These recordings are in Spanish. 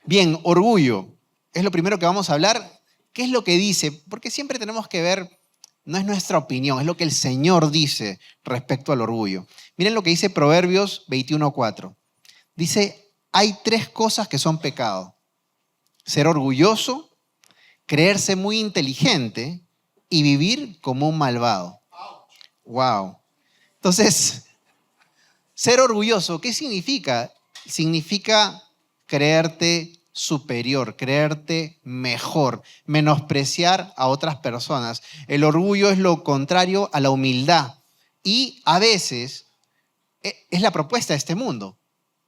Bien, orgullo. Es lo primero que vamos a hablar. ¿Qué es lo que dice? Porque siempre tenemos que ver, no es nuestra opinión, es lo que el Señor dice respecto al orgullo. Miren lo que dice Proverbios 21:4. Dice, hay tres cosas que son pecado. Ser orgulloso, creerse muy inteligente y vivir como un malvado. Wow. Entonces, ser orgulloso, ¿qué significa? Significa creerte superior, creerte mejor, menospreciar a otras personas. El orgullo es lo contrario a la humildad y a veces es la propuesta de este mundo,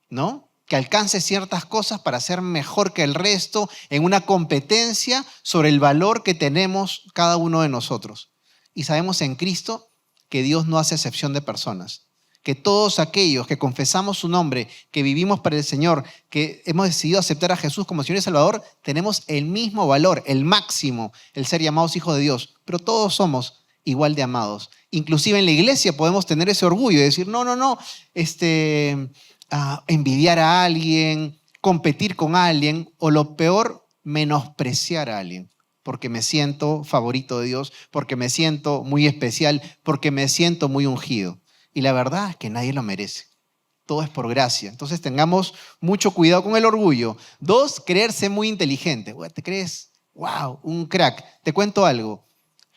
¿no? Que alcance ciertas cosas para ser mejor que el resto en una competencia sobre el valor que tenemos cada uno de nosotros. Y sabemos en Cristo que Dios no hace excepción de personas, que todos aquellos que confesamos su nombre, que vivimos para el Señor, que hemos decidido aceptar a Jesús como Señor y Salvador, tenemos el mismo valor, el máximo, el ser llamados hijos de Dios, pero todos somos igual de amados. Inclusive en la iglesia podemos tener ese orgullo de decir, no, envidiar a alguien, competir con alguien o lo peor, menospreciar a alguien. Porque me siento favorito de Dios, porque me siento muy especial, porque me siento muy ungido. Y la verdad es que nadie lo merece. Todo es por gracia. Entonces tengamos mucho cuidado con el orgullo. 2, creerse muy inteligente. ¿Te crees? ¡Wow! Un crack. Te cuento algo.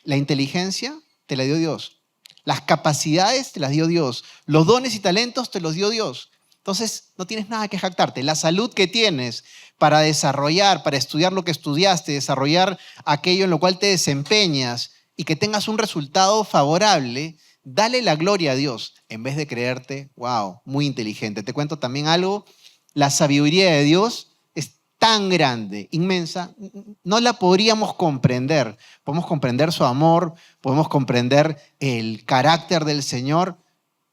La inteligencia te la dio Dios. Las capacidades te las dio Dios. Los dones y talentos te los dio Dios. Entonces no tienes nada que jactarte. La salud que tienes para desarrollar, para estudiar lo que estudiaste, desarrollar aquello en lo cual te desempeñas y que tengas un resultado favorable, dale la gloria a Dios en vez de creerte, wow, muy inteligente. Te cuento también algo. La sabiduría de Dios es tan grande, inmensa, no la podríamos comprender. Podemos comprender su amor, podemos comprender el carácter del Señor,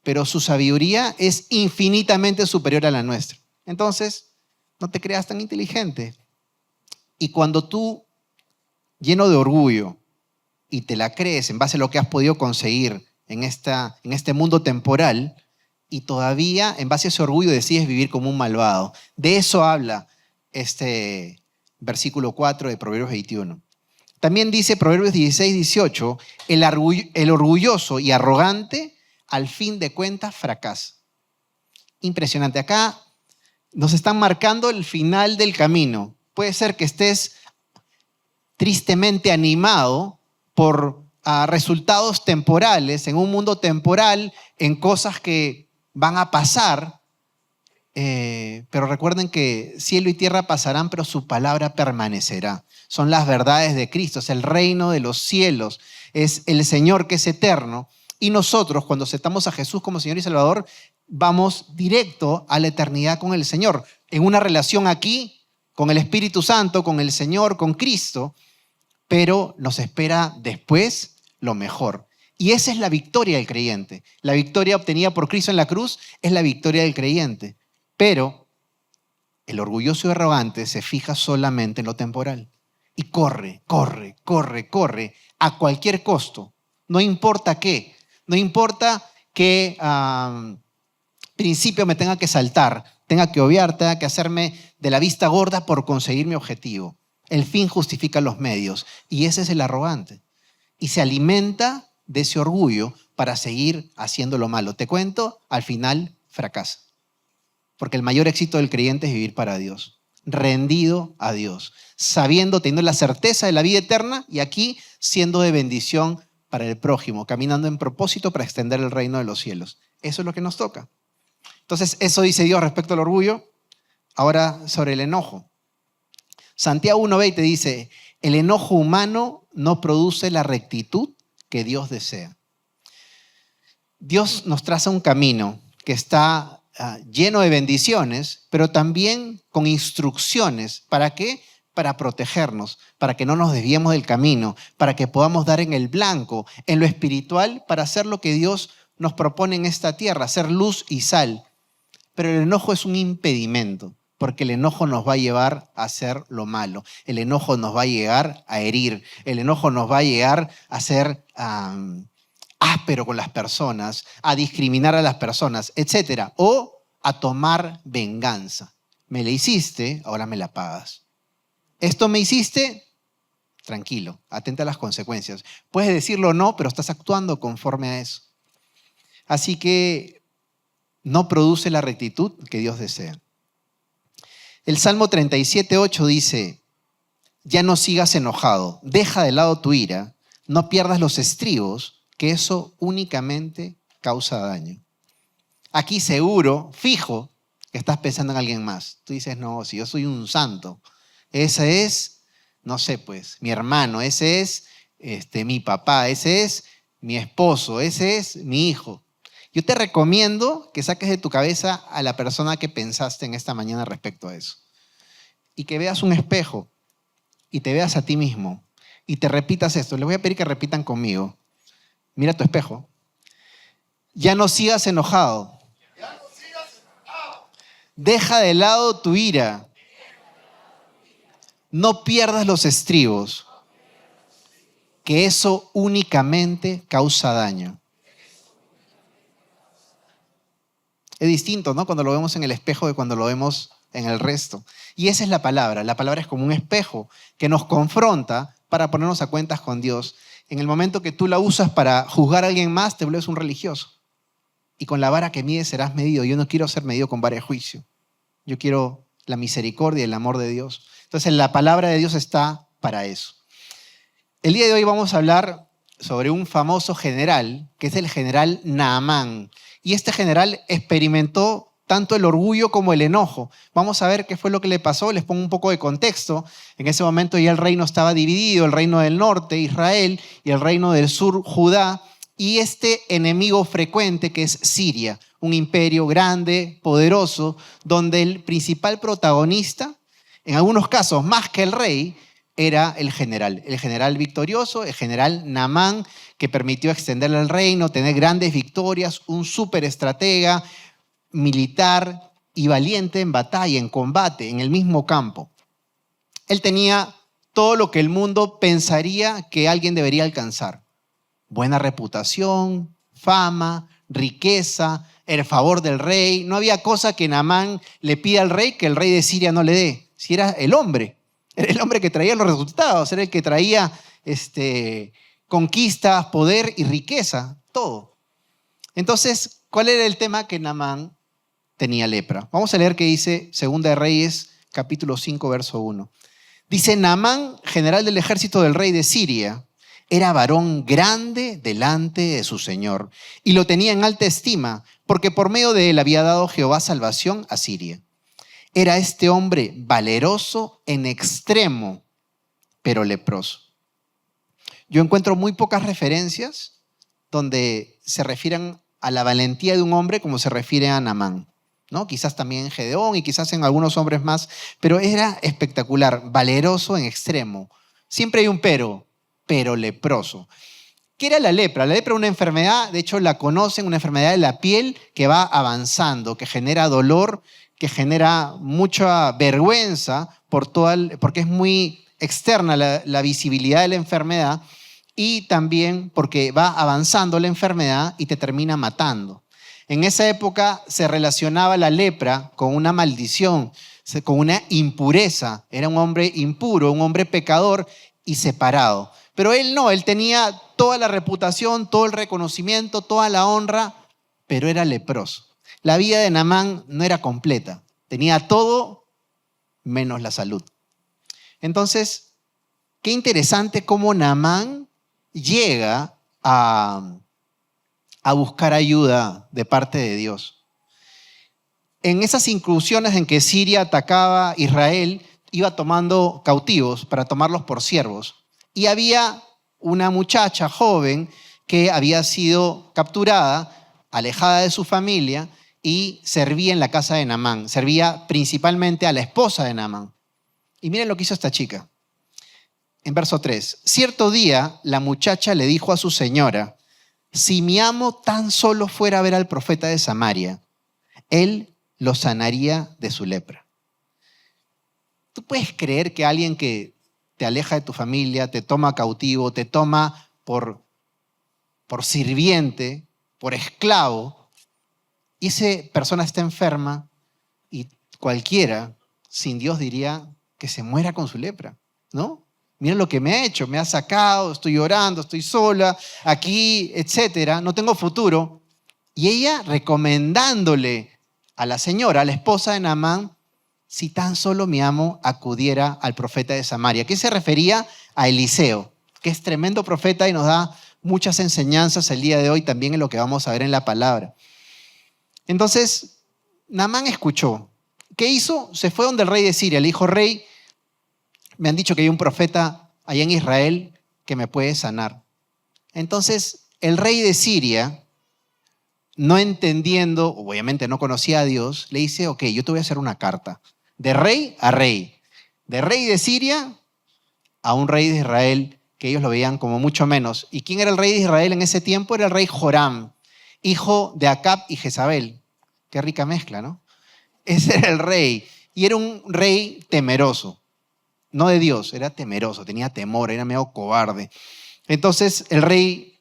pero su sabiduría es infinitamente superior a la nuestra. Entonces, no te creas tan inteligente. Y cuando tú, lleno de orgullo, y te la crees en base a lo que has podido conseguir en este mundo temporal, y todavía en base a ese orgullo decides vivir como un malvado. De eso habla este versículo 4 de Proverbios 21. También dice Proverbios 16:18, el orgulloso y arrogante al fin de cuentas fracasa. Impresionante. Acá nos están marcando el final del camino. Puede ser que estés tristemente animado por resultados temporales, en un mundo temporal, en cosas que van a pasar, pero recuerden que cielo y tierra pasarán, pero su palabra permanecerá. Son las verdades de Cristo, es el reino de los cielos, es el Señor que es eterno. Y nosotros, cuando aceptamos a Jesús como Señor y Salvador, vamos directo a la eternidad con el Señor, en una relación aquí con el Espíritu Santo, con el Señor, con Cristo, pero nos espera después lo mejor. Y esa es la victoria del creyente. La victoria obtenida por Cristo en la cruz es la victoria del creyente. Pero el orgulloso y arrogante se fija solamente en lo temporal. Y corre a cualquier costo. No importa qué. No importa qué principio me tenga que saltar, tenga que obviar, tenga que hacerme de la vista gorda por conseguir mi objetivo. El fin justifica los medios. Y ese es el arrogante. Y se alimenta de ese orgullo para seguir haciendo lo malo. Te cuento, al final fracasa. Porque el mayor éxito del creyente es vivir para Dios, rendido a Dios, sabiendo, teniendo la certeza de la vida eterna y aquí siendo de bendición para el prójimo, caminando en propósito para extender el reino de los cielos. Eso es lo que nos toca. Entonces, eso dice Dios respecto al orgullo. Ahora, sobre el enojo. Santiago 1:20 dice, el enojo humano no produce la rectitud que Dios desea. Dios nos traza un camino que está lleno de bendiciones, pero también con instrucciones. ¿Para qué? Para protegernos, para que no nos desviemos del camino, para que podamos dar en el blanco, en lo espiritual, para hacer lo que Dios nos propone en esta tierra, ser luz y sal. Pero el enojo es un impedimento, porque el enojo nos va a llevar a hacer lo malo. El enojo nos va a llegar a herir. El enojo nos va a llegar a ser áspero con las personas, a discriminar a las personas, etc. O a tomar venganza. me la hiciste, ahora me la pagas. Esto me hiciste, tranquilo, atenta a las consecuencias. Puedes decirlo o no, pero estás actuando conforme a eso. Así que no produce la rectitud que Dios desea. El Salmo 37:8 dice, ya no sigas enojado, deja de lado tu ira, no pierdas los estribos, que eso únicamente causa daño. Aquí seguro, fijo, que estás pensando en alguien más. Tú dices, no, si yo soy un santo, ese es, no sé pues, mi hermano, ese es mi papá, ese es mi esposo, ese es mi hijo. Yo te recomiendo que saques de tu cabeza a la persona que pensaste en esta mañana respecto a eso. Y que veas un espejo y te veas a ti mismo y te repitas esto. Les voy a pedir que repitan conmigo. Mira tu espejo. Ya no sigas enojado. Deja de lado tu ira. No pierdas los estribos, que eso únicamente causa daño. Es distinto, ¿no? Cuando lo vemos en el espejo de cuando lo vemos en el resto. Y esa es la palabra. La palabra es como un espejo que nos confronta para ponernos a cuentas con Dios. En el momento que tú la usas para juzgar a alguien más, te vuelves un religioso. Y con la vara que mides serás medido. Yo no quiero ser medido con vara de juicio. Yo quiero la misericordia y el amor de Dios. Entonces la palabra de Dios está para eso. El día de hoy vamos a hablar sobre un famoso general, que es el general Naamán. Y este general experimentó tanto el orgullo como el enojo. Vamos a ver qué fue lo que le pasó. Les pongo un poco de contexto. En ese momento ya el reino estaba dividido, el reino del norte, Israel, y el reino del sur, Judá. Y este enemigo frecuente que es Siria, un imperio grande, poderoso, donde el principal protagonista, en algunos casos más que el rey, era el general victorioso, el general Naamán, que permitió extender el reino, tener grandes victorias, un súper estratega, militar y valiente en batalla, en combate, en el mismo campo. Él tenía todo lo que el mundo pensaría que alguien debería alcanzar. Buena reputación, fama, riqueza, el favor del rey. No había cosa que Naamán le pida al rey que el rey de Siria no le dé. Si era el hombre. Era el hombre que traía los resultados, era el que traía conquistas, poder y riqueza, todo. Entonces, ¿cuál era el tema? Que Naamán tenía lepra. Vamos a leer qué dice 2 de Reyes, capítulo 5, verso 1. Dice, Naamán, general del ejército del rey de Siria, era varón grande delante de su Señor y lo tenía en alta estima, porque por medio de él había dado Jehová salvación a Siria. Era este hombre valeroso en extremo, pero leproso. Yo encuentro muy pocas referencias donde se refieren a la valentía de un hombre como se refiere a Naamán, ¿no? Quizás también en Gedeón y quizás en algunos hombres más, pero era espectacular, valeroso en extremo. Siempre hay un pero leproso. ¿Qué era la lepra? La lepra es una enfermedad, de hecho la conocen, una enfermedad de la piel que va avanzando, que genera dolor, que genera mucha vergüenza porque es muy externa la visibilidad de la enfermedad y también porque va avanzando la enfermedad y te termina matando. En esa época se relacionaba la lepra con una maldición, con una impureza. Era un hombre impuro, un hombre pecador y separado. Pero él no, él tenía toda la reputación, todo el reconocimiento, toda la honra, pero era leproso. La vida de Naamán no era completa. Tenía todo menos la salud. Entonces, qué interesante cómo Naamán llega a buscar ayuda de parte de Dios. En esas incursiones en que Siria atacaba a Israel, iba tomando cautivos para tomarlos por siervos. Y había una muchacha joven que había sido capturada, alejada de su familia, y servía en la casa de Naamán. Servía principalmente a la esposa de Naamán. Y miren lo que hizo esta chica. En verso 3. Cierto día, la muchacha le dijo a su señora, si mi amo tan solo fuera a ver al profeta de Samaria, él lo sanaría de su lepra. ¿Tú puedes creer que alguien que te aleja de tu familia, te toma cautivo, te toma por sirviente, por esclavo, y esa persona está enferma y cualquiera sin Dios diría que se muera con su lepra, ¿no? Mira lo que me ha hecho, me ha sacado, estoy llorando, estoy sola, aquí, etcétera, no tengo futuro. Y ella recomendándole a la señora, a la esposa de Naamán, si tan solo mi amo acudiera al profeta de Samaria. ¿Qué se refería? A Eliseo, que es tremendo profeta y nos da muchas enseñanzas el día de hoy, también en lo que vamos a ver en la palabra. Entonces, Naamán escuchó. ¿Qué hizo? Se fue donde el rey de Siria. Le dijo, rey, me han dicho que hay un profeta allá en Israel que me puede sanar. Entonces, el rey de Siria, no entendiendo, obviamente no conocía a Dios, le dice, ok, yo te voy a hacer una carta. De rey a rey. De rey de Siria a un rey de Israel, que ellos lo veían como mucho menos. ¿Y quién era el rey de Israel en ese tiempo? Era el rey Joram, hijo de Acab y Jezabel. Qué rica mezcla, ¿no? Ese era el rey. Y era un rey temeroso. No de Dios, era temeroso, tenía temor, era medio cobarde. Entonces el rey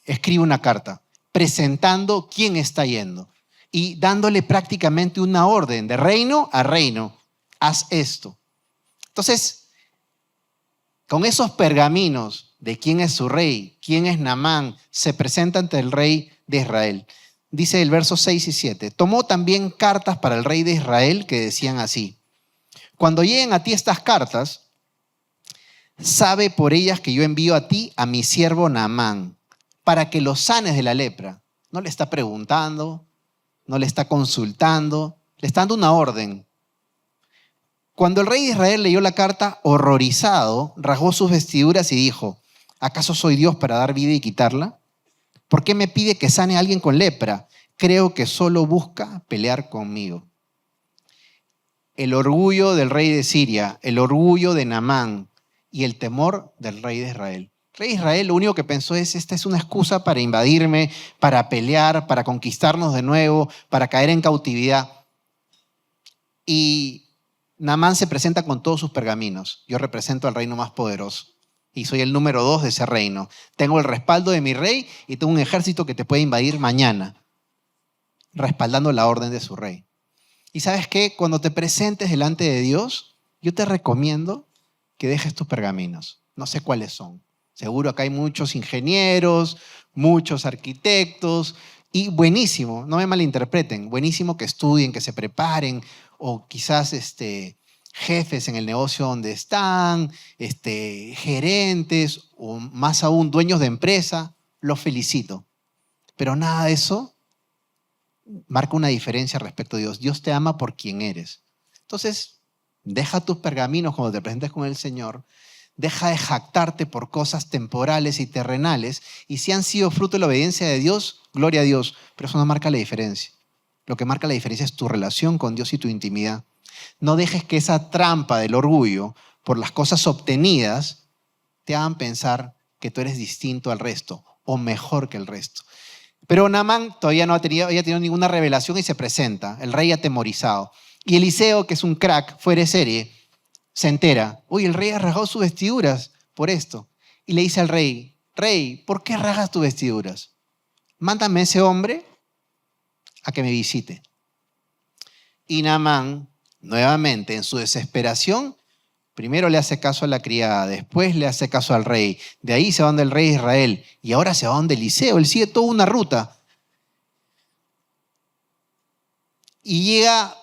escribe una carta presentando quién está yendo y dándole prácticamente una orden de reino a reino. Haz esto. Entonces, con esos pergaminos de quién es su rey, quién es Naamán, se presenta ante el rey de Israel. Dice el verso 6 y 7. Tomó también cartas para el rey de Israel que decían así. Cuando lleguen a ti estas cartas, sabe por ellas que yo envío a ti a mi siervo Naamán, para que lo sanes de la lepra. No le está preguntando, no le está consultando, le está dando una orden. Cuando el rey de Israel leyó la carta, horrorizado, rasgó sus vestiduras y dijo, ¿acaso soy Dios para dar vida y quitarla? ¿Por qué me pide que sane a alguien con lepra? Creo que solo busca pelear conmigo. El orgullo del rey de Siria, el orgullo de Naamán y el temor del rey de Israel. El rey de Israel lo único que pensó es, esta es una excusa para invadirme, para pelear, para conquistarnos de nuevo, para caer en cautividad. Y Naamán se presenta con todos sus pergaminos. Yo represento al reino más poderoso y soy el número 2 de ese reino. Tengo el respaldo de mi rey y tengo un ejército que te puede invadir mañana, respaldando la orden de su rey. Y ¿sabes qué? Cuando te presentes delante de Dios, yo te recomiendo que dejes tus pergaminos. No sé cuáles son. Seguro acá hay muchos ingenieros, muchos arquitectos y buenísimo, no me malinterpreten, buenísimo que estudien, que se preparen o quizás jefes en el negocio donde están, gerentes o más aún dueños de empresa, los felicito. Pero nada de eso marca una diferencia respecto a Dios. Dios te ama por quien eres. Entonces, deja tus pergaminos cuando te presentes con el Señor. Deja de jactarte por cosas temporales y terrenales. Y si han sido fruto de la obediencia de Dios, gloria a Dios. Pero eso no marca la diferencia. Lo que marca la diferencia es tu relación con Dios y tu intimidad. No dejes que esa trampa del orgullo por las cosas obtenidas te hagan pensar que tú eres distinto al resto o mejor que el resto. Pero Naamán todavía no había tenido ninguna revelación y se presenta, el rey atemorizado. Y Eliseo, que es un crack, fuera de serie, se entera. Uy, el rey ha rasgado sus vestiduras por esto. Y le dice al rey, rey, ¿por qué rasgas tus vestiduras? Mándame a ese hombre a que me visite. Y Naamán, nuevamente, en su desesperación, primero le hace caso a la criada, después le hace caso al rey. De ahí se va donde el rey de Israel y ahora se va donde Eliseo. Él sigue toda una ruta. Y llega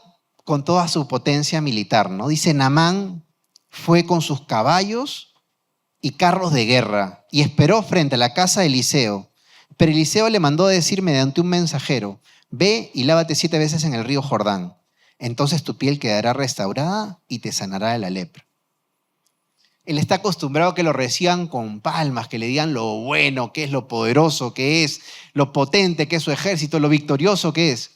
con toda su potencia militar, ¿no? Dice, Naamán fue con sus caballos y carros de guerra y esperó frente a la casa de Eliseo. Pero Eliseo le mandó decir mediante un mensajero, ve y lávate 7 veces en el río Jordán. Entonces tu piel quedará restaurada y te sanará de la lepra. Él está acostumbrado a que lo reciban con palmas, que le digan lo bueno que es, lo poderoso que es, lo potente que es su ejército, lo victorioso que es.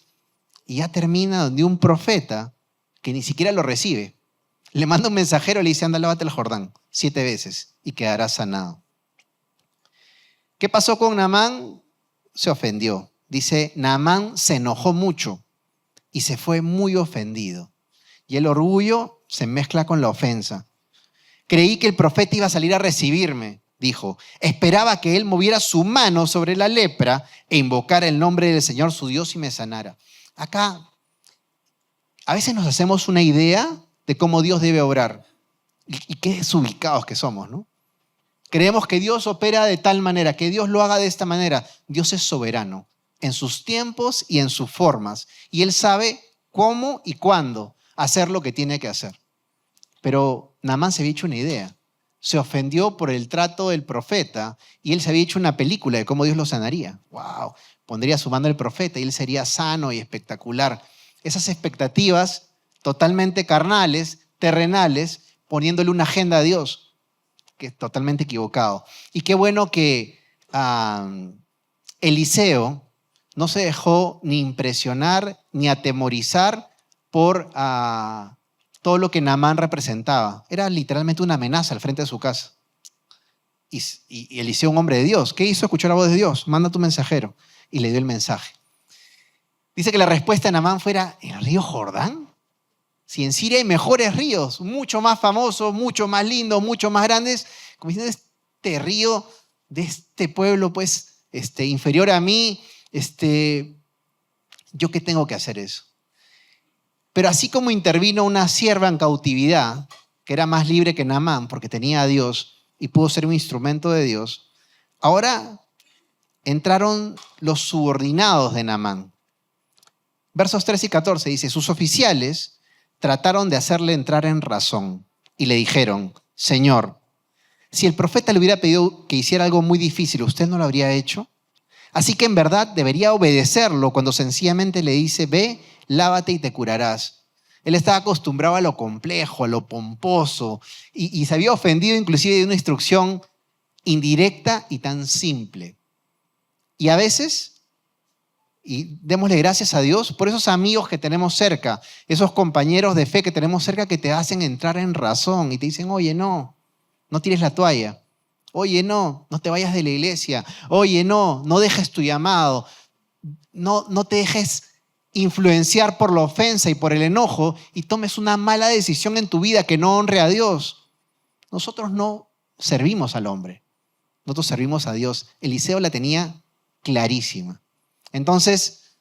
Y ya termina donde un profeta que ni siquiera lo recibe. Le manda un mensajero y le dice, anda, lávate el Jordán 7 veces y quedarás sanado. ¿Qué pasó con Naamán? Se ofendió. Dice, Naamán se enojó mucho y se fue muy ofendido. Y el orgullo se mezcla con la ofensa. Creí que el profeta iba a salir a recibirme, dijo. Esperaba que él moviera su mano sobre la lepra e invocara el nombre del Señor su Dios y me sanara. Acá, a veces nos hacemos una idea de cómo Dios debe obrar. Y qué desubicados que somos, ¿no? Creemos que Dios opera de tal manera, que Dios lo haga de esta manera. Dios es soberano en sus tiempos y en sus formas. Y Él sabe cómo y cuándo hacer lo que tiene que hacer. Pero Naamán se había hecho una idea. Se ofendió por el trato del profeta y él se había hecho una película de cómo Dios lo sanaría. ¡Wow! Pondría su mano el profeta y él sería sano y espectacular. Esas expectativas totalmente carnales, terrenales, poniéndole una agenda a Dios, que es totalmente equivocado. Y qué bueno que Eliseo no se dejó ni impresionar ni atemorizar por todo lo que Naamán representaba. Era literalmente una amenaza al frente de su casa. Y Eliseo, un hombre de Dios, ¿qué hizo? Escuchó la voz de Dios. Manda a tu mensajero. Y le dio el mensaje. Dice que la respuesta de Naamán fuera: ¿en el río Jordán? Si en Siria hay mejores ríos, mucho más famosos, mucho más lindos, mucho más grandes, como diciendo, este río de este pueblo, pues, inferior a mí, ¿yo qué tengo que hacer eso? Pero así como intervino una sierva en cautividad, que era más libre que Naamán porque tenía a Dios y pudo ser un instrumento de Dios, ahora entraron los subordinados de Naamán. Versos 13 y 14 dice: sus oficiales trataron de hacerle entrar en razón y le dijeron: Señor, si el profeta le hubiera pedido que hiciera algo muy difícil, ¿usted no lo habría hecho? Así que en verdad debería obedecerlo cuando sencillamente le dice: ve, lávate y te curarás. Él estaba acostumbrado a lo complejo, a lo pomposo, y se había ofendido inclusive de una instrucción indirecta y tan simple. Y a veces, y démosle gracias a Dios por esos amigos que tenemos cerca, esos compañeros de fe que tenemos cerca que te hacen entrar en razón y te dicen: oye, no tires la toalla. Oye, no te vayas de la iglesia. Oye, no dejes tu llamado. No te dejes influenciar por la ofensa y por el enojo y tomes una mala decisión en tu vida que no honre a Dios. Nosotros no servimos al hombre. Nosotros servimos a Dios. Eliseo la tenía clarísima. Entonces,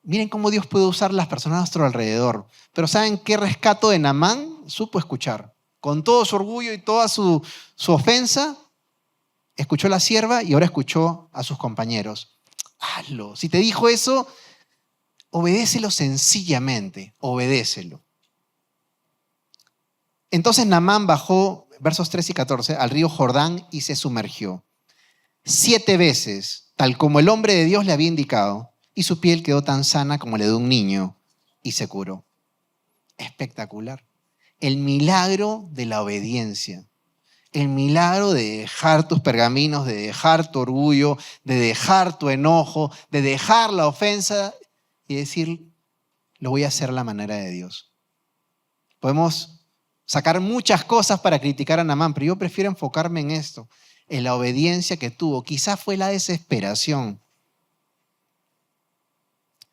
miren cómo Dios puede usar las personas a nuestro alrededor. Pero ¿saben qué rescato de Naamán? Supo escuchar. Con todo su orgullo y toda su ofensa, escuchó a la sierva y ahora escuchó a sus compañeros. Hazlo. Si te dijo eso, obedécelo sencillamente. Obedécelo. Entonces Naamán bajó, versos 13 y 14, al río Jordán y se sumergió 7 veces, tal como el hombre de Dios le había indicado, y su piel quedó tan sana como la de un niño y se curó. Espectacular. El milagro de la obediencia. El milagro de dejar tus pergaminos, de dejar tu orgullo, de dejar tu enojo, de dejar la ofensa y decir: lo voy a hacer a la manera de Dios. Podemos sacar muchas cosas para criticar a Naamán, pero yo prefiero enfocarme en esto, en la obediencia que tuvo. Quizás fue la desesperación.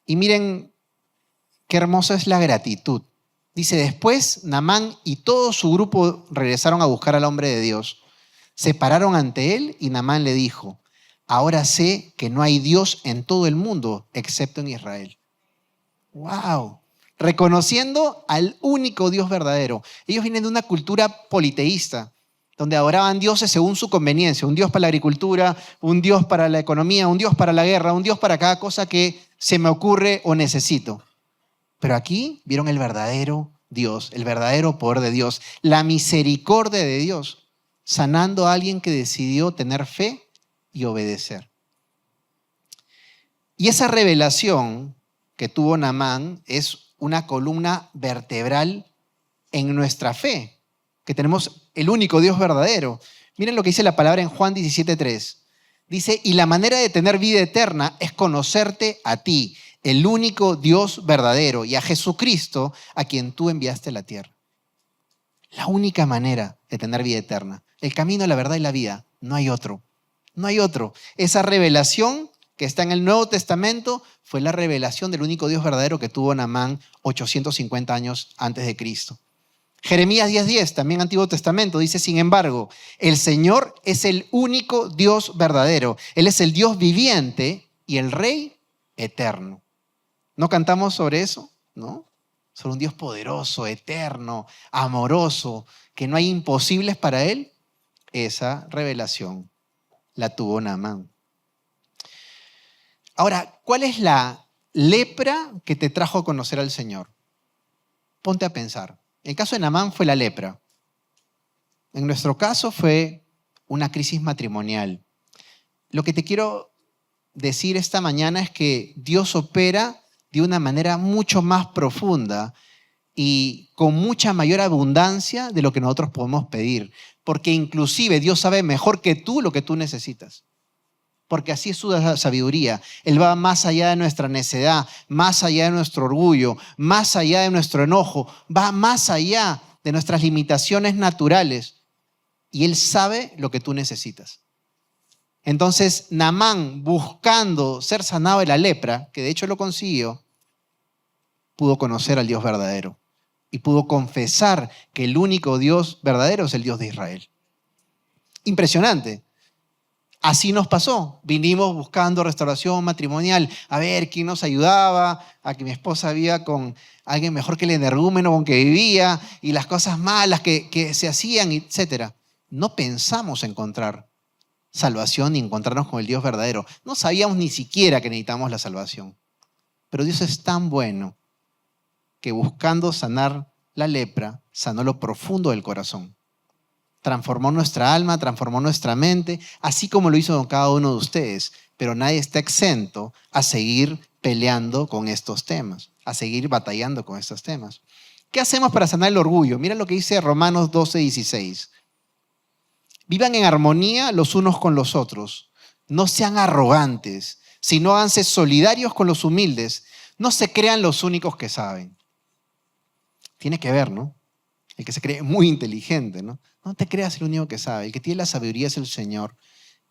Y miren qué hermosa es la gratitud. Dice: después Naamán y todo su grupo regresaron a buscar al hombre de Dios. Se pararon ante él y Naamán le dijo: ahora sé que no hay Dios en todo el mundo excepto en Israel. ¡Wow! Reconociendo al único Dios verdadero. Ellos vienen de una cultura politeísta, donde adoraban dioses según su conveniencia. Un Dios para la agricultura, un Dios para la economía, un Dios para la guerra, un Dios para cada cosa que se me ocurre o necesito. Pero aquí vieron el verdadero Dios, el verdadero poder de Dios, la misericordia de Dios, sanando a alguien que decidió tener fe y obedecer. Y esa revelación que tuvo Naamán es una columna vertebral en nuestra fe, que tenemos el único Dios verdadero. Miren lo que dice la palabra en Juan 17:3. Dice: y la manera de tener vida eterna es conocerte a ti, el único Dios verdadero, y a Jesucristo, a quien tú enviaste a la tierra. La única manera de tener vida eterna. El camino, la verdad y la vida. No hay otro. No hay otro. Esa revelación que está en el Nuevo Testamento fue la revelación del único Dios verdadero que tuvo Naamán 850 años antes de Cristo. Jeremías 10:10, también Antiguo Testamento, dice: sin embargo, el Señor es el único Dios verdadero. Él es el Dios viviente y el Rey eterno. ¿No cantamos sobre eso? ¿No? sobre un Dios poderoso, eterno, amoroso, que no hay imposibles para Él, esa revelación la tuvo Naamán. Ahora, ¿cuál es la lepra que te trajo a conocer al Señor? Ponte a pensar. El caso de Naamán fue la lepra. En nuestro caso fue una crisis matrimonial. Lo que te quiero decir esta mañana es que Dios opera de una manera mucho más profunda y con mucha mayor abundancia de lo que nosotros podemos pedir. Porque inclusive Dios sabe mejor que tú lo que tú necesitas. Porque así es su sabiduría. Él va más allá de nuestra necedad, más allá de nuestro orgullo, más allá de nuestro enojo, va más allá de nuestras limitaciones naturales. Y Él sabe lo que tú necesitas. Entonces, Naamán, buscando ser sanado de la lepra, que de hecho lo consiguió, pudo conocer al Dios verdadero y pudo confesar que el único Dios verdadero es el Dios de Israel. Impresionante. Así nos pasó. Vinimos buscando restauración matrimonial, a ver quién nos ayudaba, a que mi esposa vivía con alguien mejor que el energúmeno con que vivía y las cosas malas que se hacían, etc. No pensamos encontrar salvación ni encontrarnos con el Dios verdadero. No sabíamos ni siquiera que necesitamos la salvación. Pero Dios es tan bueno que buscando sanar la lepra, sanó lo profundo del corazón. Transformó nuestra alma, transformó nuestra mente, así como lo hizo con cada uno de ustedes. Pero nadie está exento a seguir peleando con estos temas, a seguir batallando con estos temas. ¿Qué hacemos para sanar el orgullo? Mira lo que dice Romanos 12:16. Vivan en armonía los unos con los otros. No sean arrogantes, sino háganse solidarios con los humildes. No se crean los únicos que saben. Tiene que ver, ¿no? El que se cree muy inteligente, ¿no? No te creas el único que sabe. El que tiene la sabiduría es el Señor.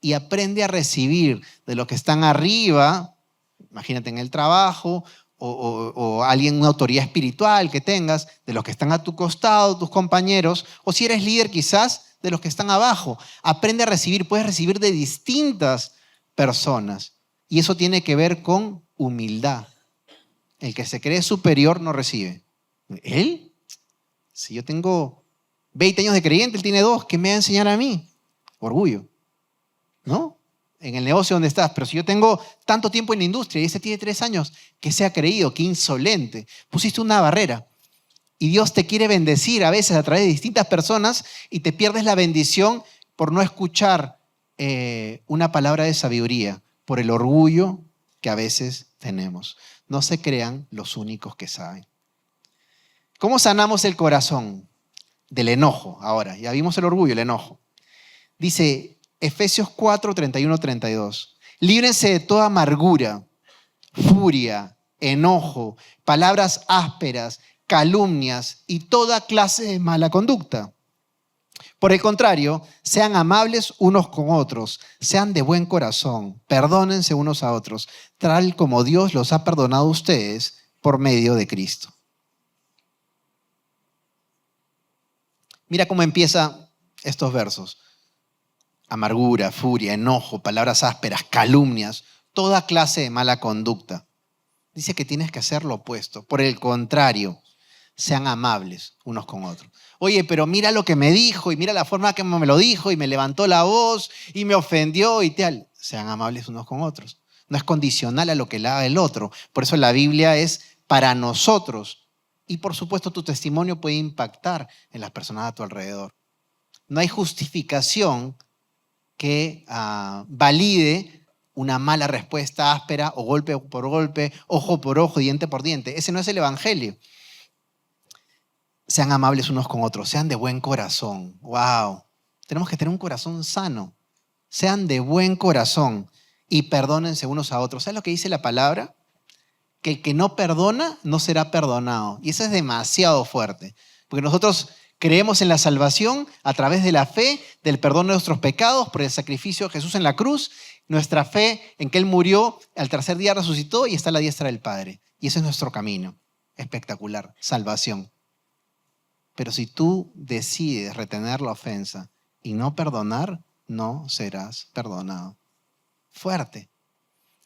Y aprende a recibir de los que están arriba, imagínate en el trabajo, o alguien, una autoridad espiritual que tengas, de los que están a tu costado, tus compañeros, o si eres líder quizás, de los que están abajo. Aprende a recibir, puedes recibir de distintas personas. Y eso tiene que ver con humildad. El que se cree superior no recibe. ¿Él? Si yo tengo 20 años de creyente, él tiene 2, ¿qué me va a enseñar a mí? Orgullo, ¿no? En el negocio donde estás, pero si yo tengo tanto tiempo en la industria y ese tiene 3 años, ¿qué se ha creído? Qué insolente. Pusiste una barrera. Y Dios te quiere bendecir a veces a través de distintas personas y te pierdes la bendición por no escuchar una palabra de sabiduría, por el orgullo que a veces tenemos. No se crean los únicos que saben. ¿Cómo sanamos el corazón? Del enojo. Ahora, ya vimos el orgullo, el enojo. Dice Efesios 4:31-32. Líbrense de toda amargura, furia, enojo, palabras ásperas, calumnias y toda clase de mala conducta. Por el contrario, sean amables unos con otros, sean de buen corazón, perdónense unos a otros, tal como Dios los ha perdonado a ustedes por medio de Cristo. Mira cómo empieza estos versos. Amargura, furia, enojo, palabras ásperas, calumnias, toda clase de mala conducta. Dice que tienes que hacer lo opuesto. Por el contrario, sean amables unos con otros. Oye, pero mira lo que me dijo y mira la forma que me lo dijo y me levantó la voz y me ofendió y tal. Sean amables unos con otros. No es condicional a lo que le haga el otro. Por eso la Biblia es para nosotros. Y por supuesto tu testimonio puede impactar en las personas a tu alrededor. No hay justificación que valide una mala respuesta áspera o golpe por golpe, ojo por ojo, diente por diente. Ese no es el evangelio. Sean amables unos con otros, sean de buen corazón. ¡Wow! Tenemos que tener un corazón sano. Sean de buen corazón y perdónense unos a otros. ¿Sabes lo que dice la palabra? Que el que no perdona no será perdonado. Y eso es demasiado fuerte. Porque nosotros creemos en la salvación a través de la fe, del perdón de nuestros pecados por el sacrificio de Jesús en la cruz, nuestra fe en que Él murió, al tercer día resucitó y está a la diestra del Padre. Y ese es nuestro camino. Espectacular. Salvación. Pero si tú decides retener la ofensa y no perdonar, no serás perdonado. Fuerte.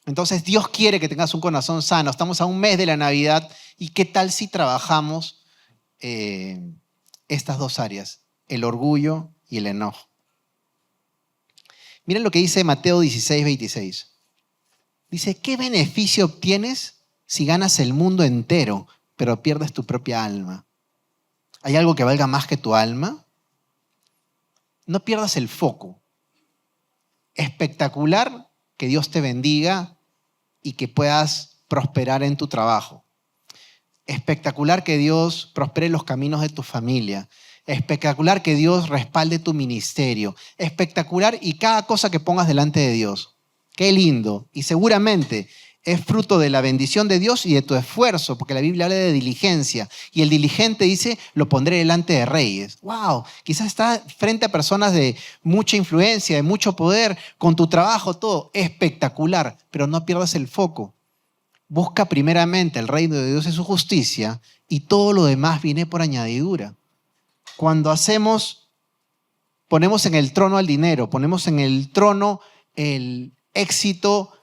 Entonces Dios quiere que tengas un corazón sano. Estamos a un mes de la Navidad y ¿qué tal si trabajamos estas dos áreas? El orgullo y el enojo. Miren lo que dice Mateo 16, 26. Dice, ¿qué beneficio obtienes si ganas el mundo entero, pero pierdes tu propia alma? ¿Hay algo que valga más que tu alma? No pierdas el foco. Espectacular que Dios te bendiga y que puedas prosperar en tu trabajo. Espectacular que Dios prospere los caminos de tu familia. Espectacular que Dios respalde tu ministerio. Espectacular y cada cosa que pongas delante de Dios. Qué lindo. Y seguramente es fruto de la bendición de Dios y de tu esfuerzo, porque la Biblia habla de diligencia. Y el diligente dice, lo pondré delante de reyes. ¡Wow! Quizás estás frente a personas de mucha influencia, de mucho poder, con tu trabajo, todo. Espectacular, pero no pierdas el foco. Busca primeramente el reino de Dios y su justicia y todo lo demás viene por añadidura. Cuando ponemos en el trono al dinero, ponemos en el trono el éxito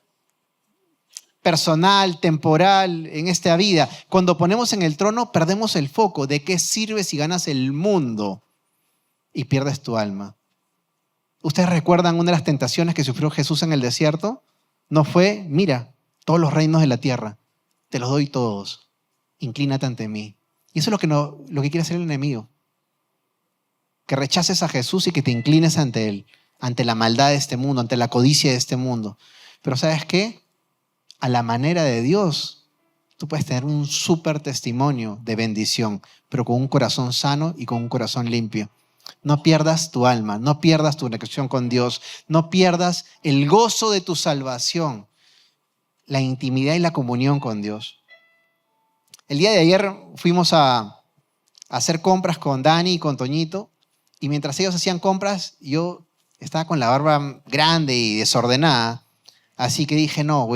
personal, temporal, en esta vida. Cuando ponemos en el trono, perdemos el foco. ¿De qué sirve si ganas el mundo y pierdes tu alma? ¿Ustedes recuerdan una de las tentaciones que sufrió Jesús en el desierto? No fue, mira, todos los reinos de la tierra, te los doy todos, inclínate ante mí. Y eso es lo que quiere hacer el enemigo. Que rechaces a Jesús y que te inclines ante Él, ante la maldad de este mundo, ante la codicia de este mundo. Pero ¿sabes qué? A la manera de Dios, tú puedes tener un súper testimonio de bendición, pero con un corazón sano y con un corazón limpio. No pierdas tu alma, no pierdas tu conexión con Dios, no pierdas el gozo de tu salvación, la intimidad y la comunión con Dios. El día de ayer fuimos a hacer compras con Dani y con Toñito, y mientras ellos hacían compras, yo estaba con la barba grande y desordenada, así que dije, no,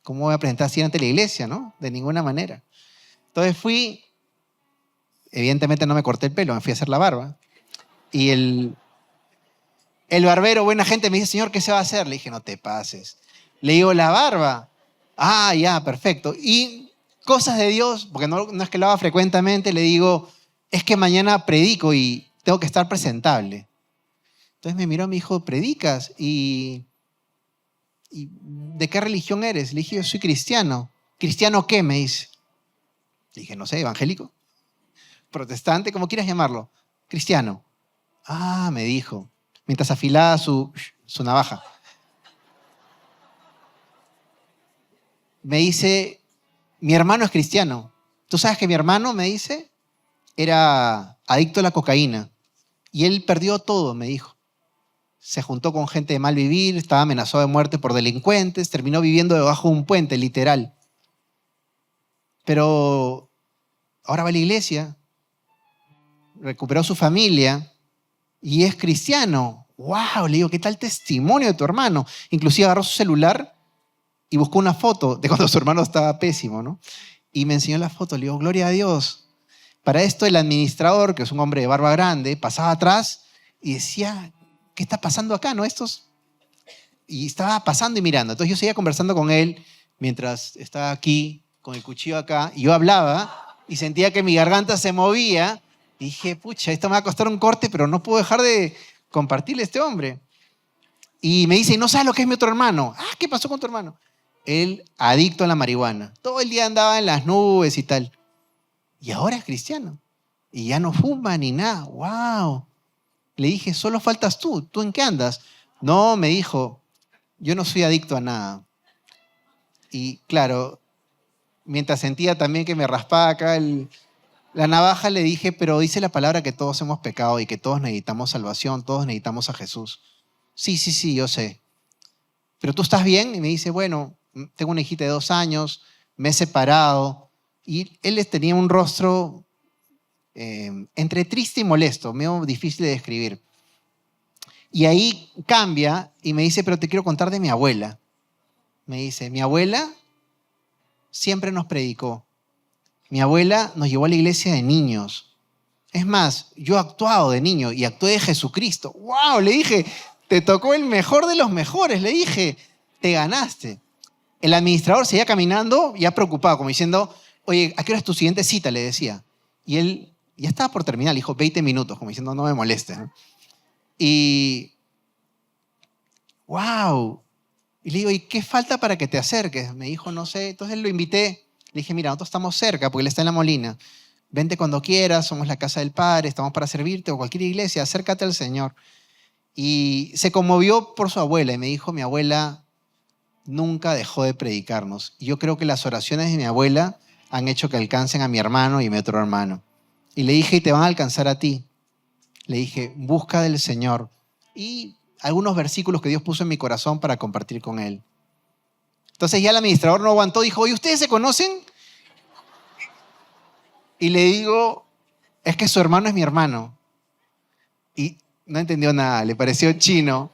¿cómo voy a presentar así ante la iglesia? ¿No? De ninguna manera. Entonces fui, evidentemente no me corté el pelo, me fui a hacer la barba, y el barbero, buena gente, me dice, señor, ¿qué se va a hacer? Le dije, no te pases. Le digo, la barba. Ah, ya, perfecto. Y cosas de Dios, porque no es que lo haga frecuentemente, le digo, es que mañana predico y tengo que estar presentable. Entonces me miró y me dijo, ¿predicas? ¿Y de qué religión eres? Le dije, yo soy cristiano. ¿Cristiano qué? Me dice. Le dije, no sé, evangélico, protestante, como quieras llamarlo. Cristiano. Ah, me dijo, mientras afilaba su navaja. Me dice, mi hermano es cristiano. ¿Tú sabes que mi hermano, me dice, era adicto a la cocaína? Y él perdió todo, me dijo. Se juntó con gente de mal vivir, estaba amenazado de muerte por delincuentes, terminó viviendo debajo de un puente, literal. Pero ahora va a la iglesia, recuperó su familia y es cristiano. ¡Wow! Le digo, ¿qué tal testimonio de tu hermano? Inclusive agarró su celular y buscó una foto de cuando su hermano estaba pésimo, ¿no? Y me enseñó la foto. Le digo, gloria a Dios. Para esto el administrador, que es un hombre de barba grande, pasaba atrás y decía, ¿qué está pasando acá? ¿No? Y estaba pasando y mirando. Entonces yo seguía conversando con él mientras estaba aquí, con el cuchillo acá, y yo hablaba y sentía que mi garganta se movía. Y dije, pucha, esto me va a costar un corte, pero no puedo dejar de compartirle a este hombre. Y me dice, ¿y no sabes lo que es mi otro hermano? Ah, ¿qué pasó con tu hermano? Él, adicto a la marihuana. Todo el día andaba en las nubes y tal. Y ahora es cristiano. Y ya no fuma ni nada. ¡Wow! Le dije, solo faltas tú. ¿Tú en qué andas? No, me dijo, yo no soy adicto a nada. Y claro, mientras sentía también que me raspaba acá la navaja, le dije, pero dice la palabra que todos hemos pecado y que todos necesitamos salvación, todos necesitamos a Jesús. Sí, yo sé. ¿Pero tú estás bien? Y me dice, bueno, tengo una hijita de 2 años, me he separado. Y él tenía un rostro entre triste y molesto, medio difícil de describir. Y ahí cambia y me dice, pero te quiero contar de mi abuela. Me dice, mi abuela siempre nos predicó. Mi abuela nos llevó a la iglesia de niños. Es más, yo he actuado de niño y actué de Jesucristo. ¡Wow! Le dije, te tocó el mejor de los mejores. Le dije, te ganaste. El administrador seguía caminando ya preocupado, como diciendo, oye, ¿a qué hora es tu siguiente cita? Le decía. Y él ya estaba por terminar, le dijo 20 minutos, como diciendo, no me moleste, ¿no? Y, wow. Y le digo, ¿y qué falta para que te acerques? Me dijo, no sé. Entonces lo invité. Le dije, mira, nosotros estamos cerca, porque él está en La Molina. Vente cuando quieras, somos la casa del Padre, estamos para servirte, o cualquier iglesia, acércate al Señor. Y se conmovió por su abuela y me dijo, mi abuela nunca dejó de predicarnos. Y yo creo que las oraciones de mi abuela han hecho que alcancen a mi hermano y a mi otro hermano. Y le dije, y te van a alcanzar a ti. Le dije, busca del Señor. Y algunos versículos que Dios puso en mi corazón para compartir con él. Entonces ya el administrador no aguantó, dijo, oye, ¿ustedes se conocen? Y le digo, es que su hermano es mi hermano. Y no entendió nada, le pareció chino.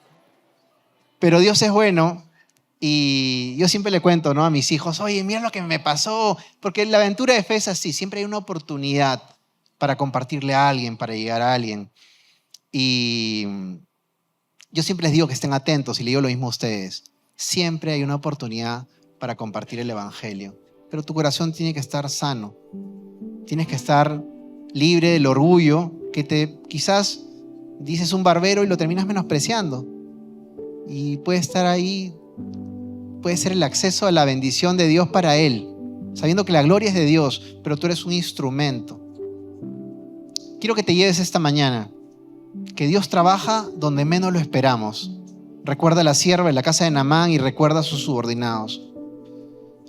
Pero Dios es bueno y yo siempre le cuento, ¿no?, a mis hijos, oye, mira lo que me pasó. Porque la aventura de fe es así, siempre hay una oportunidad para compartirle a alguien, para llegar a alguien. Y yo siempre les digo que estén atentos y le digo lo mismo a ustedes. Siempre hay una oportunidad para compartir el evangelio. Pero tu corazón tiene que estar sano. Tienes que estar libre del orgullo que quizás dices un barbero y lo terminas menospreciando. Y puede estar ahí, puede ser el acceso a la bendición de Dios para él, sabiendo que la gloria es de Dios, pero tú eres un instrumento. Quiero que te lleves esta mañana, que Dios trabaja donde menos lo esperamos. Recuerda a la sierva en la casa de Naamán y recuerda a sus subordinados.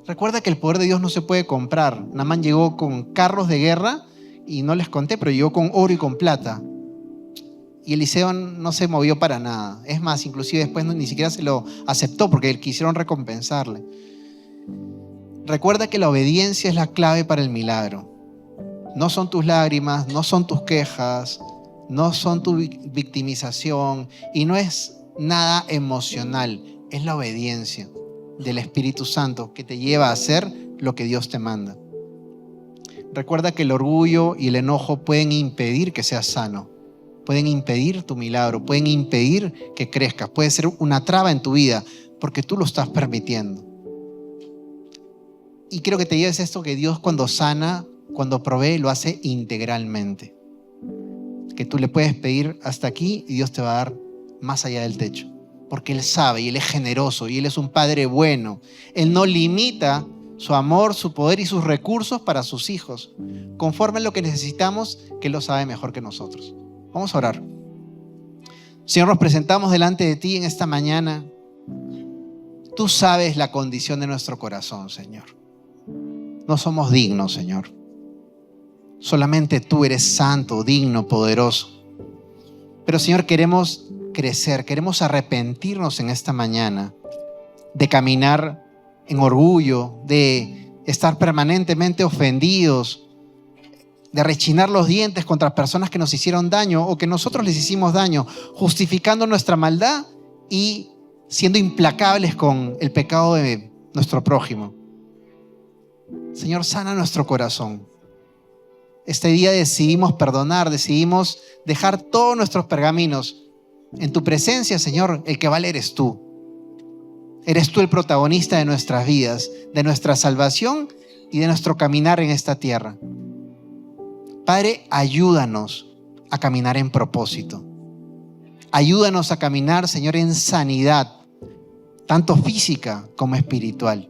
Recuerda que el poder de Dios no se puede comprar. Naamán llegó con carros de guerra y no les conté, pero llegó con oro y con plata. Y Eliseo no se movió para nada. Es más, inclusive después ni siquiera se lo aceptó porque quisieron recompensarle. Recuerda que la obediencia es la clave para el milagro. No son tus lágrimas, no son tus quejas, no son tu victimización y no es nada emocional. Es la obediencia del Espíritu Santo que te lleva a hacer lo que Dios te manda. Recuerda que el orgullo y el enojo pueden impedir que seas sano. Pueden impedir tu milagro, pueden impedir que crezcas. Puede ser una traba en tu vida porque tú lo estás permitiendo. Y quiero que te lleves esto, que Dios cuando sana, cuando provee, lo hace integralmente. Que tú le puedes pedir hasta aquí y Dios te va a dar más allá del techo. Porque Él sabe y Él es generoso y Él es un Padre bueno. Él no limita su amor, su poder y sus recursos para sus hijos. Conforme a lo que necesitamos, que Él lo sabe mejor que nosotros. Vamos a orar. Señor, nos presentamos delante de ti en esta mañana. Tú sabes la condición de nuestro corazón, Señor. No somos dignos, Señor. Solamente tú eres santo, digno, poderoso. Pero, Señor, queremos crecer, queremos arrepentirnos en esta mañana de caminar en orgullo, de estar permanentemente ofendidos, de rechinar los dientes contra personas que nos hicieron daño o que nosotros les hicimos daño, justificando nuestra maldad y siendo implacables con el pecado de nuestro prójimo. Señor, sana nuestro corazón. Este día decidimos perdonar, decidimos dejar todos nuestros pergaminos en tu presencia, Señor. El que vale eres tú. Eres tú el protagonista de nuestras vidas, de nuestra salvación y de nuestro caminar en esta tierra. Padre, ayúdanos a caminar en propósito. Ayúdanos a caminar, Señor, en sanidad, tanto física como espiritual.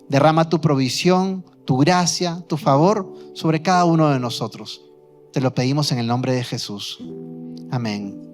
Derrama tu provisión, tu gracia, tu favor sobre cada uno de nosotros. Te lo pedimos en el nombre de Jesús. Amén.